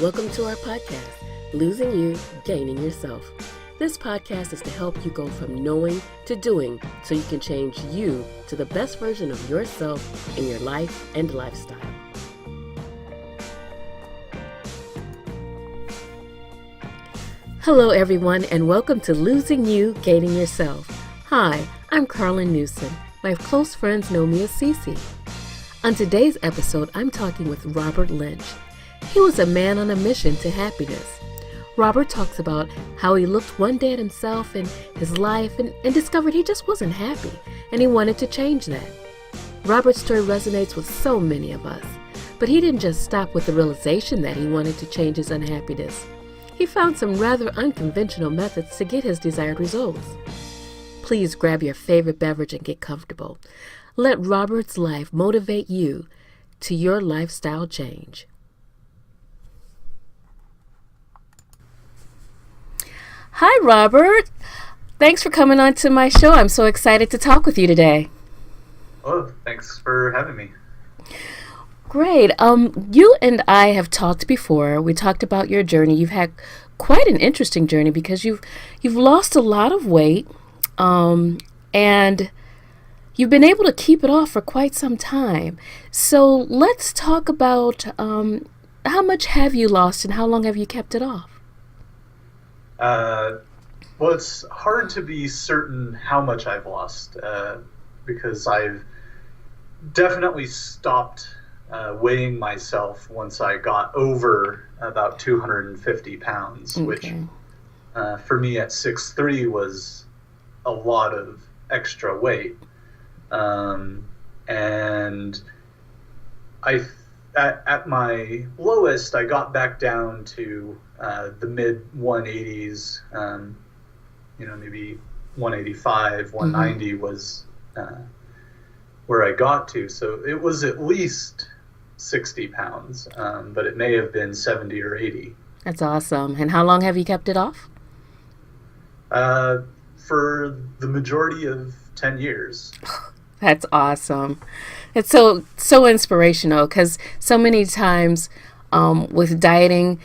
Welcome to our podcast, Losing You, Gaining Yourself. This podcast is to help you go from knowing to doing so you can change you to the best version of yourself in your life and lifestyle. Hello, everyone, and welcome to Losing You, Gaining Yourself. Hi, I'm Carlin Newsom. My close friends know me as Cece. On today's episode, I'm talking with Robert Lynch. He was a man on a mission to happiness. Robert talks about how he looked one day at himself and his life and discovered he just wasn't happy, and he wanted to change that. Robert's story resonates with so many of us, but he didn't just stop with the realization that he wanted to change his unhappiness. He found some rather unconventional methods to get his desired results. Please grab your favorite beverage and get comfortable. Let Robert's life motivate you to your lifestyle change. Hi, Robert. Thanks for coming on to my show. I'm so excited to talk with you today. Oh, thanks for having me. Great. You and I have talked before. We talked about your journey. You've had quite an interesting journey because you've lost a lot of weight, and you've been able to keep it off for quite some time. So let's talk about how much have you lost and how long have you kept it off? Well, it's hard to be certain how much I've lost because I've definitely stopped weighing myself once I got over about 250 pounds, which for me at 6'3" was a lot of extra weight. And at my lowest, I got back down to the mid 180s, maybe 185, 190 was where I got to. So it was at least 60 pounds, but it may have been 70 or 80. That's awesome. And how long have you kept it off? For the majority of 10 years. That's awesome. It's so inspirational because so many times with dieting,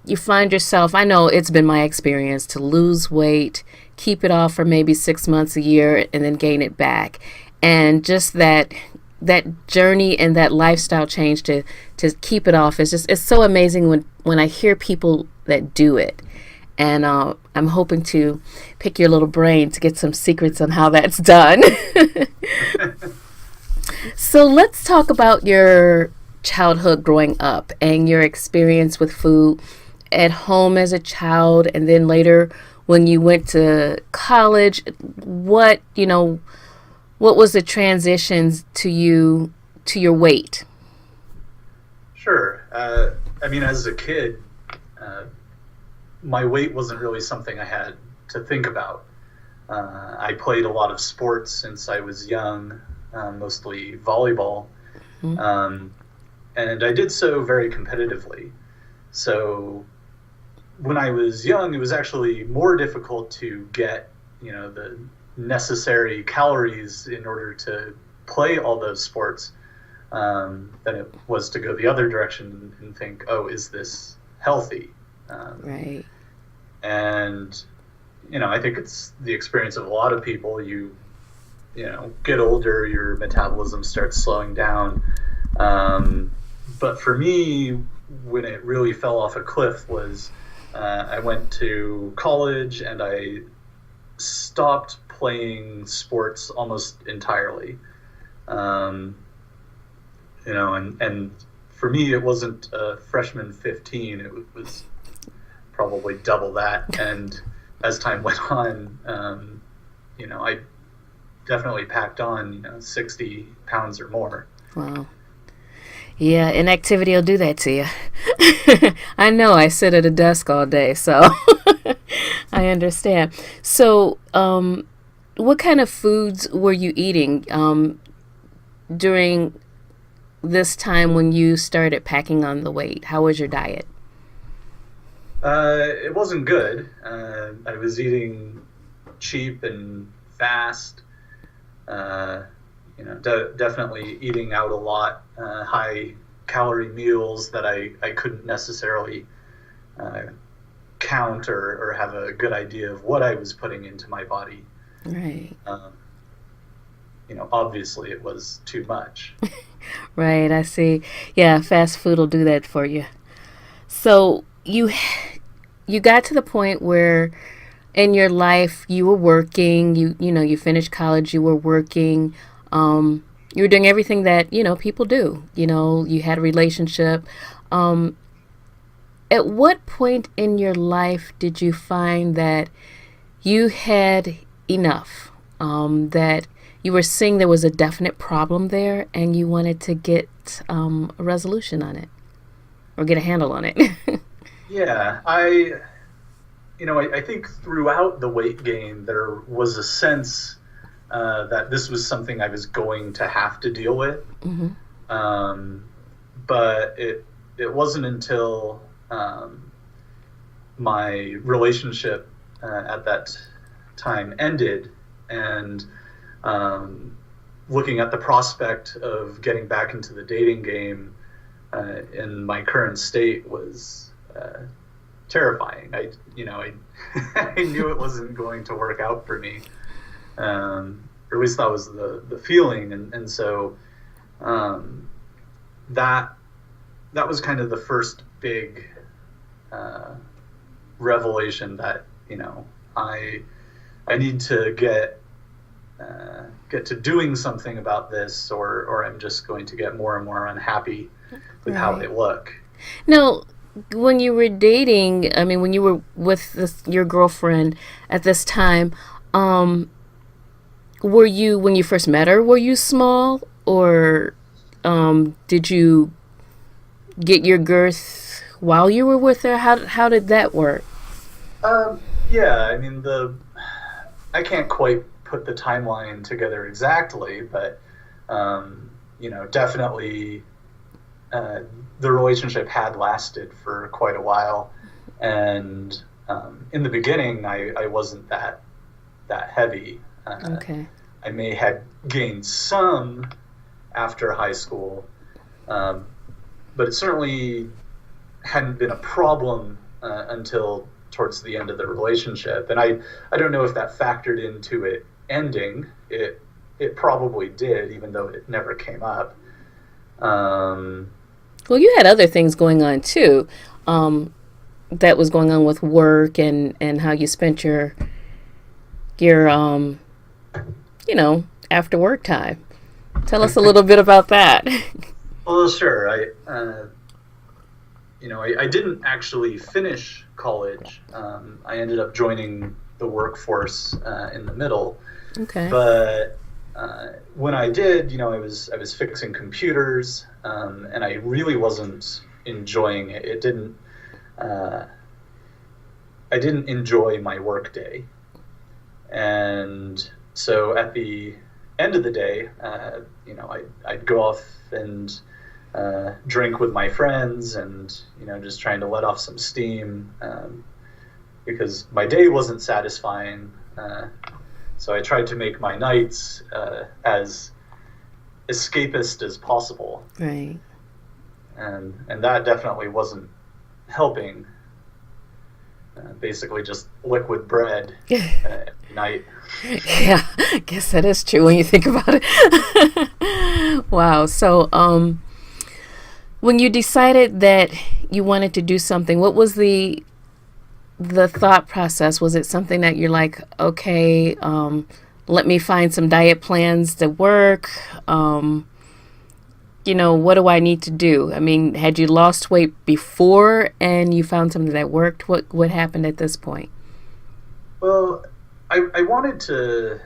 you find yourself, I know it's been my experience, to lose weight, keep it off for maybe 6 months, a year, and then gain it back. And just that journey and that lifestyle change to keep it off it's so amazing when I hear people that do it. And I'm hoping to pick your little brain to get some secrets on how that's done. So let's talk about your childhood growing up and your experience with food at home as a child, and then later when you went to college. What was the transitions to your weight? Sure. As a kid, my weight wasn't really something I had to think about. I played a lot of sports since I was young, mostly volleyball, and I did so very competitively. So when I was young, it was actually more difficult to get, the necessary calories in order to play all those sports than it was to go the other direction and think, oh, is this healthy? Right. And, I think it's the experience of a lot of people. You get older, your metabolism starts slowing down. But for me, when it really fell off a cliff was I went to college and I stopped playing sports almost entirely. And for me, it wasn't freshman 15. It was probably double that. And as time went on, I definitely packed on, 60 pounds or more. Wow. Yeah, inactivity will do that to you. I know, I sit at a desk all day, so I understand. So, what kind of foods were you eating during this time when you started packing on the weight? How was your diet? It wasn't good. I was eating cheap and fast. Definitely eating out a lot, high calorie meals that I couldn't necessarily count or have a good idea of what I was putting into my body. Right. Obviously it was too much. Right, I see. Yeah, fast food will do that for you. So you got to the point where in your life you were working, you finished college, you were working, you were doing everything that, people do. You had a relationship. At what point in your life did you find that you had enough? That you were seeing there was a definite problem there and you wanted to get a resolution on it or get a handle on it? Yeah, I think throughout the weight gain there was a sense that this was something I was going to have to deal with. Mm-hmm. But it wasn't until my relationship at that time ended, and looking at the prospect of getting back into the dating game in my current state was terrifying. I I knew it wasn't going to work out for me, or at least that was the feeling, and so that was kind of the first big revelation that I need to get to doing something about this, or I'm just going to get more and more unhappy with how they look. Now, when you were dating, I mean, when you were with your girlfriend at this time, were you, when you first met her, were you small, or did you get your girth while you were with her? How did that work? Yeah, I mean, I can't quite put the timeline together exactly, but definitely the relationship had lasted for quite a while, and in the beginning I wasn't that heavy. Okay. I may have gained some after high school, but it certainly hadn't been a problem until towards the end of the relationship. And I don't know if that factored into it ending. It probably did, even though it never came up. Well, you had other things going on too. That was going on with work and how you spent your after work time. Tell us a little bit about that. Well, sure. I didn't actually finish college. I ended up joining the workforce in the middle. Okay. But when I did, I was fixing computers, and I really wasn't enjoying it. It didn't. I didn't enjoy my work day, and so at the end of the day, I'd go off and drink with my friends, and just trying to let off some steam, because my day wasn't satisfying. So I tried to make my nights as escapist as possible. Right. And that definitely wasn't helping. Basically just liquid bread at night. Yeah, I guess that is true when you think about it. Wow. So when you decided that you wanted to do something, what was the thought process? Was it something that you're like, okay, let me find some diet plans that work? What do I need to do? I mean, had you lost weight before and you found something that worked? What happened at this point? Well, I wanted to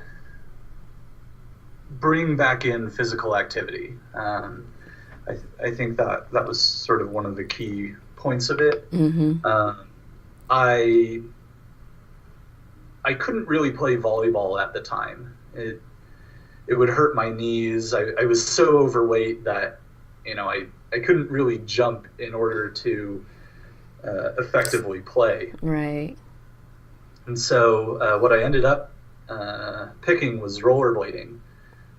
bring back in physical activity. I think that was sort of one of the key points of it. Mm-hmm. I couldn't really play volleyball at the time. It would hurt my knees. I was so overweight that I couldn't really jump in order to effectively play. Right. And so what I ended up picking was rollerblading,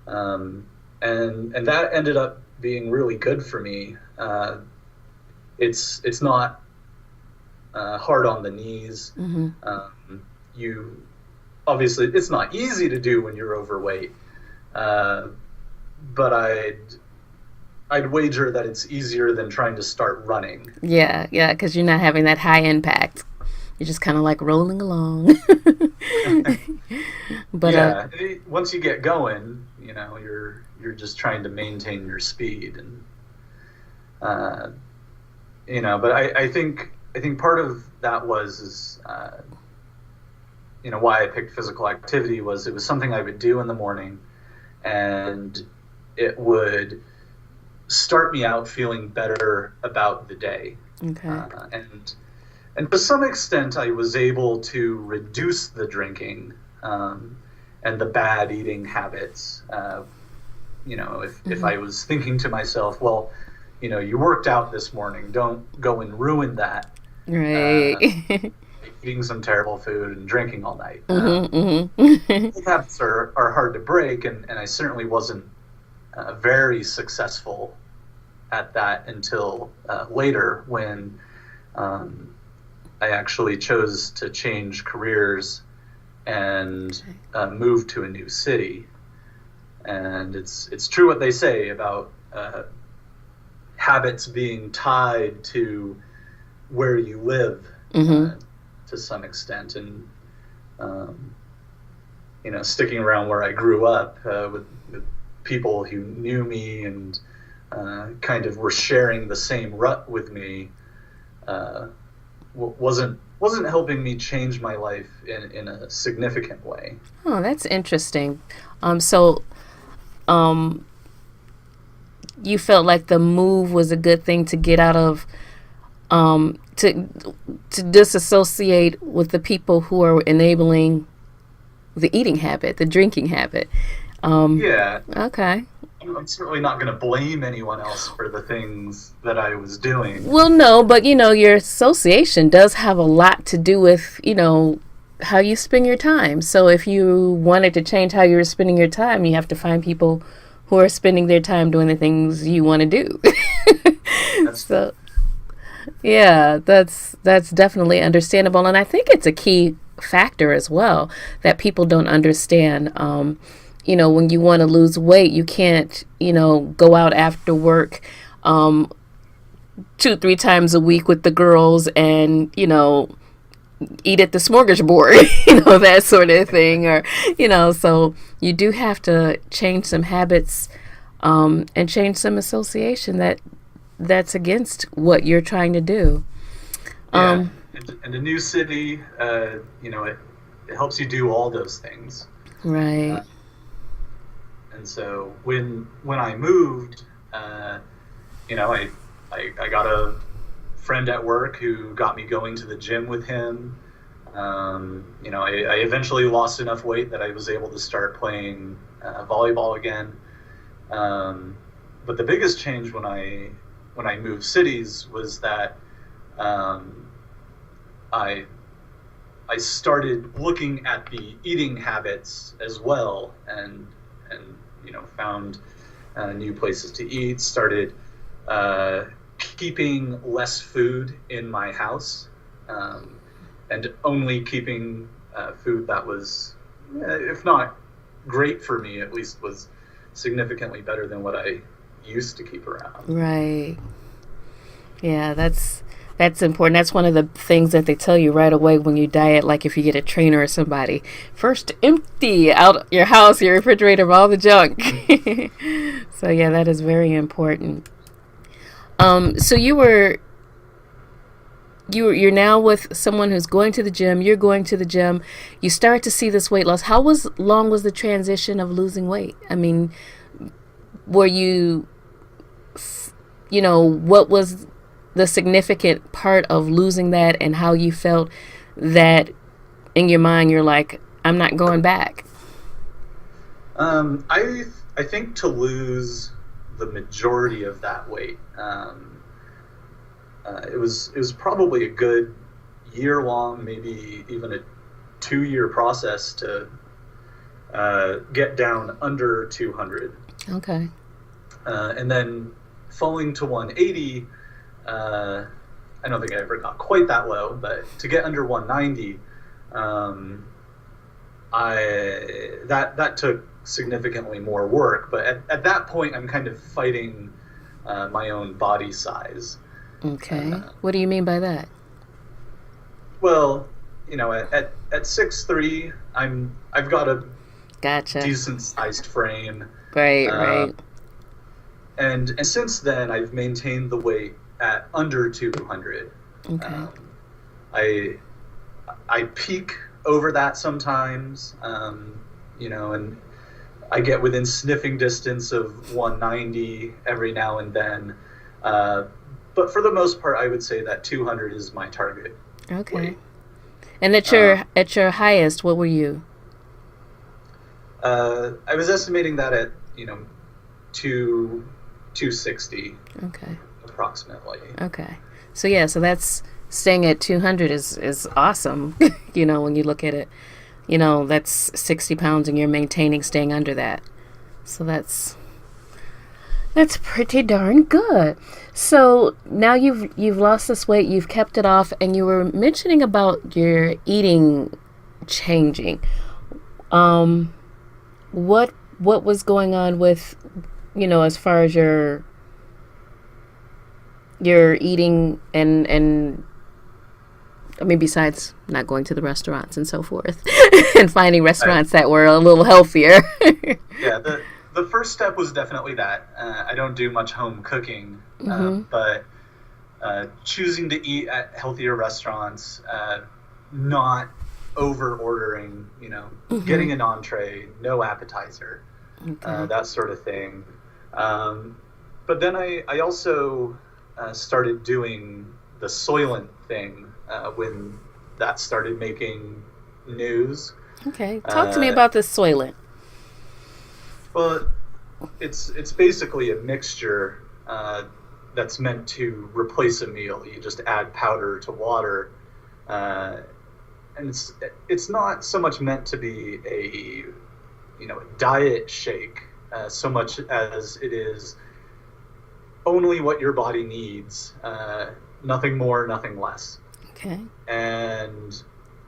and that ended up being really good for me. It's not hard on the knees. You obviously, it's not easy to do when you're overweight, but I'd wager that it's easier than trying to start running. Yeah, because you're not having that high impact. You're just kind of like rolling along. But yeah, once you get going, you're just trying to maintain your speed, and But I think part of that is why I picked physical activity was it was something I would do in the morning, and it would start me out feeling better about the day. Okay. And to some extent, I was able to reduce the drinking and the bad eating habits. If I was thinking to myself, well, you worked out this morning, don't go and ruin that. Right. Eating some terrible food and drinking all night. Habits are hard to break, and I certainly wasn't very successful at that until later, when I actually chose to change careers and move to a new city. And it's true what they say about habits being tied to where you live. To some extent, and sticking around where I grew up with people who knew me and kind of were sharing the same rut with me wasn't helping me change my life in a significant way. Oh, that's interesting. So you felt like the move was a good thing to get out of, to disassociate with the people who are enabling the eating habit, the drinking habit. Yeah. Okay. I'm certainly not going to blame anyone else for the things that I was doing. Well, no, but your association does have a lot to do with, how you spend your time. So if you wanted to change how you're spending your time, you have to find people who are spending their time doing the things you want to do. So, yeah, that's definitely understandable. And I think it's a key factor as well that people don't understand. When you want to lose weight, you can't, go out after work 2-3 times a week with the girls and, eat at the smorgasbord, that sort of thing. Or, so you do have to change some habits and change some association that's against what you're trying to do. And a new city, it helps you do all those things. Right. And so when I moved, I got a friend at work who got me going to the gym with him. I eventually lost enough weight that I was able to start playing volleyball again. But the biggest change when I moved cities was that I started looking at the eating habits as well, and found new places to eat, started keeping less food in my house, and only keeping food that was, if not great for me, at least was significantly better than what I used to keep around. Right. Yeah, that's important. That's one of the things that they tell you right away when you diet, like if you get a trainer or somebody. First, empty out your house, your refrigerator of all the junk. So yeah, that is very important. So you're now with someone who's going to the gym. You're going to the gym. You start to see this weight loss. How long was the transition of losing weight? I mean, were you, what was the significant part of losing that, and how you felt that in your mind you're like, I'm not going back? I think to lose the majority of that weight, it was probably a good year-long, maybe even a 2-year process to get down under 200. Okay. And then falling to 180, I don't think I ever got quite that low, but to get under 190, that took significantly more work. But at that point, I'm kind of fighting my own body size. Okay. What do you mean by that? Well, at 6'3", I've got a Gotcha. decent sized frame. Right. And since then, I've maintained the weight at under 200. Okay. I peak over that sometimes, and I get within sniffing distance of 190 every now and then. But for the most part, I would say that 200 is my target. Okay. weight. And at your highest, what were you? I was estimating that at 260 Okay. approximately. Okay. So that's staying at 200 is awesome. When you look at it, that's 60 pounds and you're maintaining staying under that. So that's pretty darn good. So now you've lost this weight, you've kept it off, and you were mentioning about your eating changing. What was going on with, as far as your eating and I mean, besides not going to the restaurants and so forth, and finding restaurants that were a little healthier. Yeah, the first step was definitely that. I don't do much home cooking, but choosing to eat at healthier restaurants, not over ordering, getting an entree, no appetizer, that sort of thing. But then I also started doing the Soylent thing when that started making news. Okay, talk to me about this Soylent. Well, it's basically a mixture that's meant to replace a meal. You just add powder to water, and it's not so much meant to be a diet shake so much as it is only what your body needs, nothing more, nothing less. Okay. And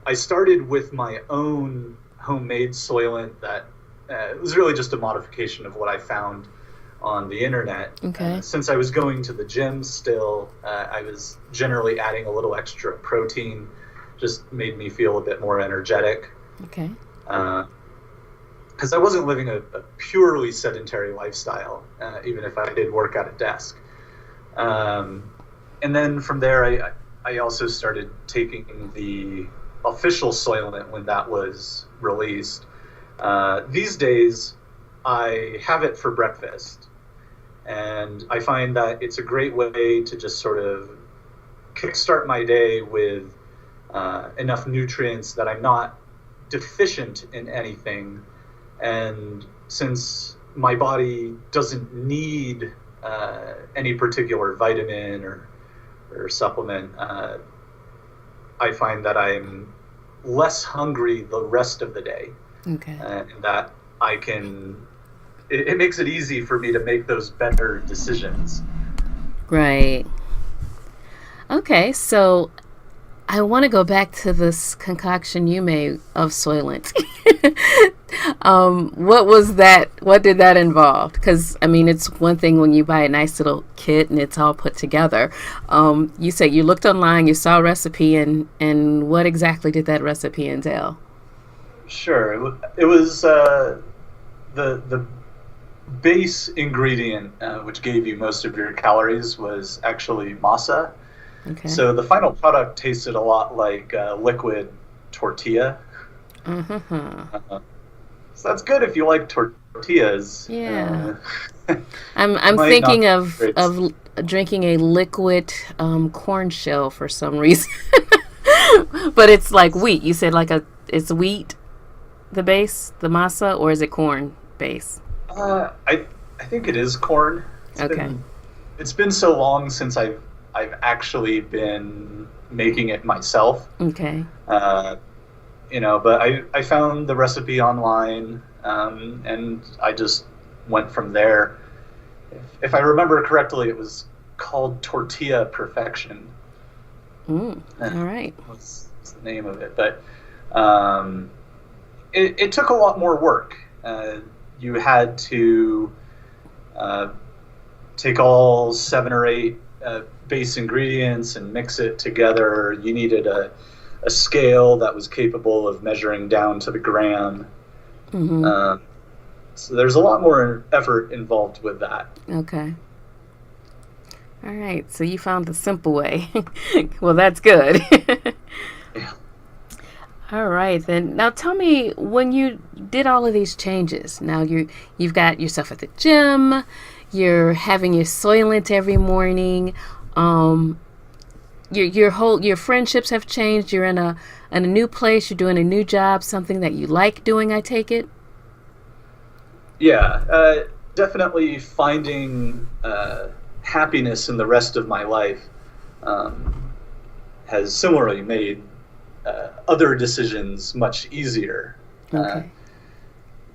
I started with my own homemade Soylent that it was really just a modification of what I found on the internet. Okay. Since I was going to the gym still, I was generally adding a little extra protein, just made me feel a bit more energetic. Okay. Because I wasn't living a purely sedentary lifestyle, even if I did work at a desk. And then from there, I also started taking the official Soylent when that was released. These days, I have it for breakfast, and I find that it's a great way to just sort of kickstart my day with enough nutrients that I'm not deficient in anything. And since my body doesn't need any particular vitamin or supplement, I find that I'm less hungry the rest of the day. Okay. And that I can, it makes it easy for me to make those better decisions. Right. Okay, so I want to go back to this concoction you made of Soylent. What was that? What did that involve? Because, I mean, it's one thing when you buy a nice little kit and it's all put together. You said you looked online, you saw a recipe, and what exactly did that recipe entail? Sure. It was the base ingredient, which gave you most of your calories, was actually masa. Okay. So the final product tasted a lot like liquid tortilla. So that's good if you like tortillas. Yeah. I'm thinking of drinking a liquid corn shell for some reason. But it's like wheat. You said it's wheat, the base, the masa, or is it corn base? I think it is corn. It's been so long since I've actually been making it myself. Okay. But I found the recipe online, and I just went from there. if I remember correctly, it was called Tortilla Perfection. All right. Was the name of it, but um, it took a lot more work. You had to uh, take all 7 or 8 base ingredients and mix it together. You needed a scale that was capable of measuring down to the gram. Mm-hmm. So there's a lot more effort involved with that. Okay. All right. So you found the simple way. Well, that's good. Yeah. All right, then. Now tell me, when you did all of these changes, now you've got yourself at the gym, you're having your Soylent every morning, um, your friendships have changed. You're in a new place. You're doing a new job, something that you like doing. I take it. Yeah, definitely finding happiness in the rest of my life um, has similarly made other decisions much easier. Okay.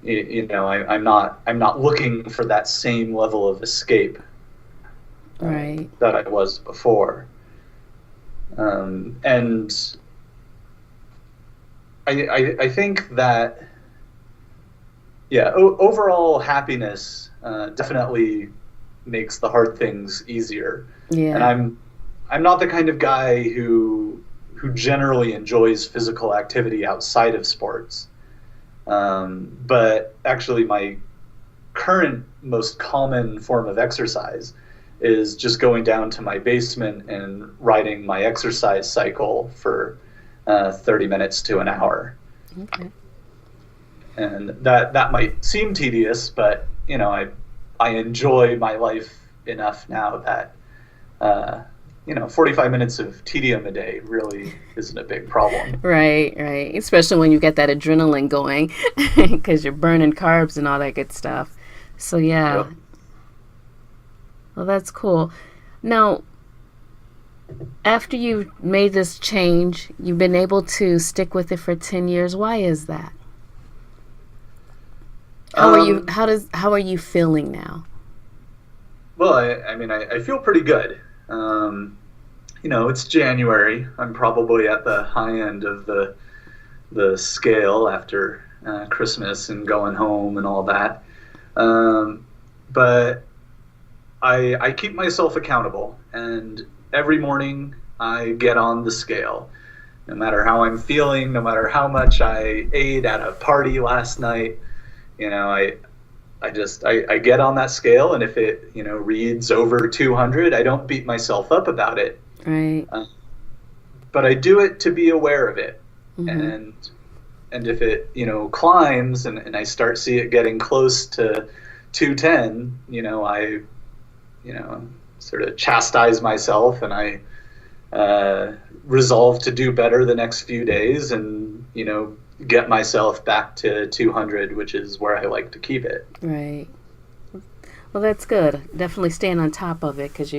I'm not looking for that same level of escape Right. that I was before, and I think that yeah, overall happiness definitely makes the hard things easier. And Yeah. I'm not the kind of guy who generally enjoys physical activity outside of sports. But actually, my current most common form of exercise is just going down to my basement and riding my exercise cycle for 30 minutes to an hour. Okay. And that might seem tedious, but I enjoy my life enough now that 45 minutes of tedium a day really isn't a big problem. Right. Right. Especially when you get that adrenaline going, because you're burning carbs and all that good stuff. So yeah. Yep. Well, that's cool. Now, after you made this change, you've been able to stick with it for 10 years. Why is that? How are you Um, how are you feeling now? well, I mean, I feel pretty good. It's January. I'm probably at the high end of the scale after Christmas and going home and all that. But I keep myself accountable, and every morning I get on the scale. No matter how I'm feeling, no matter how much I ate at a party last night, I get on that scale, and if it reads over 200, I don't beat myself up about it, Right. uh, but I do it to be aware of it, Mhm. and if it climbs and I start see it getting close to 210, I sort of chastise myself, and I resolve to do better the next few days, and get myself back to 200, which is where I like to keep it. Right. Well, that's good. Definitely staying on top of it, because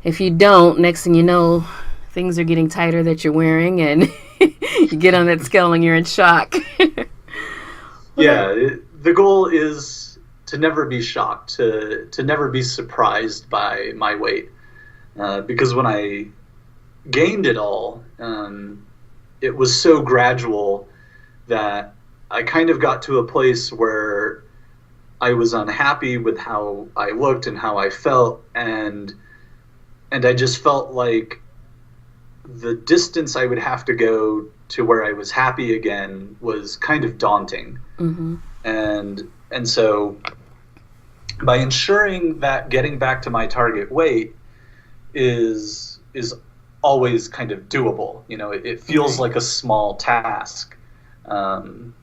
if you don't, next thing you know, things are getting tighter that you're wearing, and you get on that scale and you're in shock. Well, Yeah, the goal is to never be shocked, to never be surprised by my weight, because when I gained it all, it was so gradual that I kind of got to a place where I was unhappy with how I looked and how I felt, and I just felt like the distance I would have to go to where I was happy again was kind of daunting. hmm And so by ensuring that getting back to my target weight is always kind of doable. It feels Right. like a small task. Um,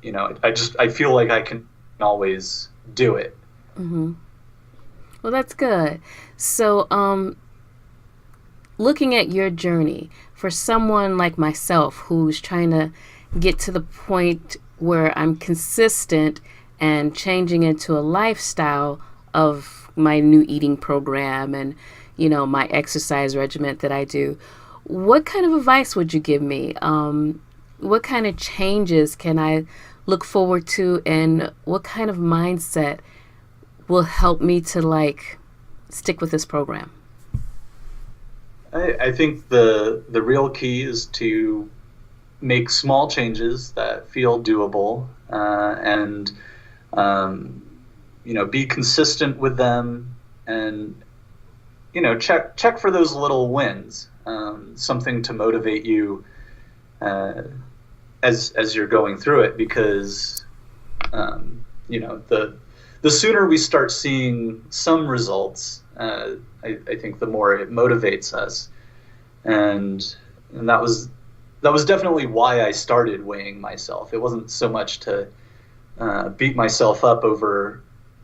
I feel like I can always do it. hmm Well, that's good. So, looking at your journey for someone like myself who's trying to get to the point where I'm consistent and changing into a lifestyle of my new eating program and my exercise regimen that I do, what kind of advice would you give me? What kind of changes can I look forward to, and what kind of mindset will help me to like stick with this program? I think the real key is to make small changes that feel doable, and be consistent with them, and check for those little wins, something to motivate you as you're going through it, because the sooner we start seeing some results, I think the more it motivates us, and that was definitely why I started weighing myself. It wasn't so much to beat myself up over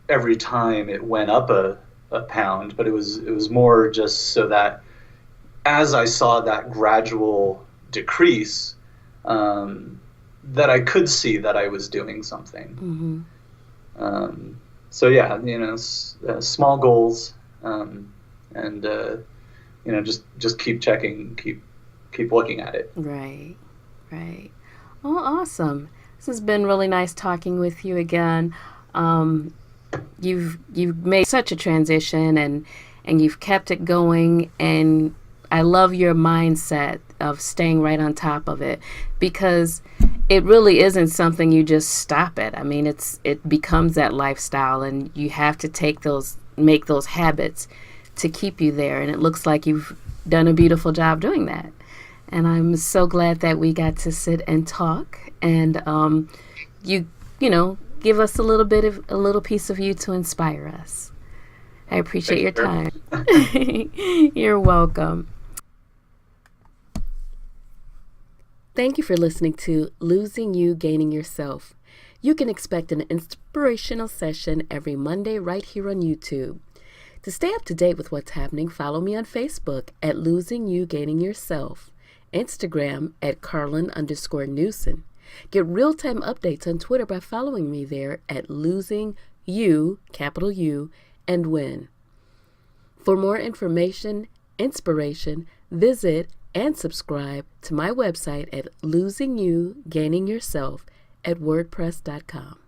every time it went up a pound, but it was more just so that as I saw that gradual decrease, that I could see that I was doing something. So yeah, small goals, and just keep checking, keep looking at it. Right. Oh, awesome. This has been really nice talking with you again. You've made such a transition, and you've kept it going, and I love your mindset of staying right on top of it, because it really isn't something you just stop at. I mean, it becomes that lifestyle, and you have to make those habits to keep you there. And it looks like you've done a beautiful job doing that. And I'm so glad that we got to sit and talk, and you give us a little piece of you to inspire us. I appreciate your time. You're welcome. Thank you for listening to Losing You, Gaining Yourself. You can expect an inspirational session every Monday right here on YouTube. To stay up to date with what's happening, follow me on Facebook at Losing You, Gaining Yourself, Instagram at Carlin_Newson. Get real-time updates on Twitter by following me there at Losing You, capital U, and Win. For more information, inspiration, visit and subscribe to my website at LosingYouGainingYourself at WordPress.com.